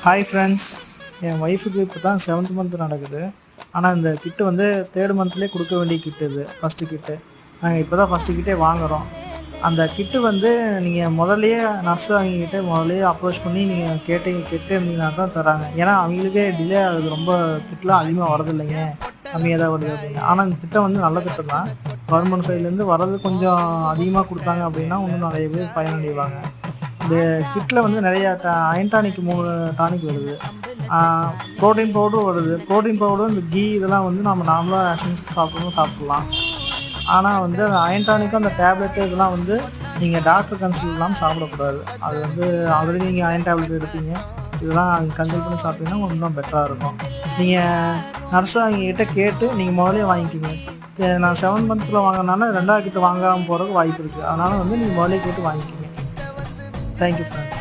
Hi friends, என் ஒய்ஃபுக்கு இப்போ தான் 7th மந்த் நடக்குது. ஆனால் இந்த கிட்டு வந்து 3rd மந்த்லேயே கொடுக்க வேண்டிய கிட்டு இது. ஃபஸ்ட்டு கிட்டு நாங்கள் இப்போ தான் ஃபஸ்ட்டு கிட்டே வாங்குகிறோம். அந்த கிட்டு வந்து நீங்கள் முதல்லையே நர்ஸு அவங்கக்கிட்ட முதல்லையே அப்ரோச் பண்ணி நீங்கள் கேட்டே இருந்தீங்கன்னா தான் தராங்க. ஏன்னா அவங்களுக்கே டிலே ஆகுது, ரொம்ப கிட்டலாம் அதிகமாக வரதில்லைங்க, கம்மியாக தான் வருது அப்படின்னு. ஆனால் இந்த திட்டம் வந்து நல்ல திட்டம் தான். கவர்மெண்ட் சைட்லேருந்து வர்றது கொஞ்சம் அதிகமாக கொடுத்தாங்க அப்படின்னா இன்னும் நிறைய பேர் பயனடைவாங்க. இந்த கிட்டில் வந்து நிறையா அயன் டானிக் 3 டானிக் வருது, ப்ரோட்டீன் பவுடரும் வருது. ப்ரோட்டீன் பவுடரும் இந்த கீ இதெல்லாம் வந்து நம்ம நார்மலாக ஆஷன்ஸ்க்கு சாப்பிடலாம். ஆனால் வந்து அந்த அயன் டானிக்கும் அந்த டேப்லெட்டு இதெல்லாம் வந்து நீங்கள் டாக்டர் கன்சல்ட் இல்லாமல் சாப்பிடக்கூடாது. அது வந்து ஆல்ரெடி நீங்கள் அயன் டேப்லெட் எடுப்பீங்க, இதெல்லாம் அவங்க கன்சல்ட் பண்ணி சாப்பிட்டீங்கன்னா இன்னும் பெட்டராக இருக்கும். நீங்கள் நர்ஸு அவங்கக்கிட்ட கேட்டு நீங்கள் முதலே வாங்கிக்கிங்க. நான் 7 மந்த்தில் வாங்கினால 2வது கிட்ட வாங்காமல் போகிறதுக்கு வாய்ப்பு இருக்குது. அதனால் வந்து நீங்கள் முதலே கேட்டு வாங்கிக்கிங்க. Thank you friends.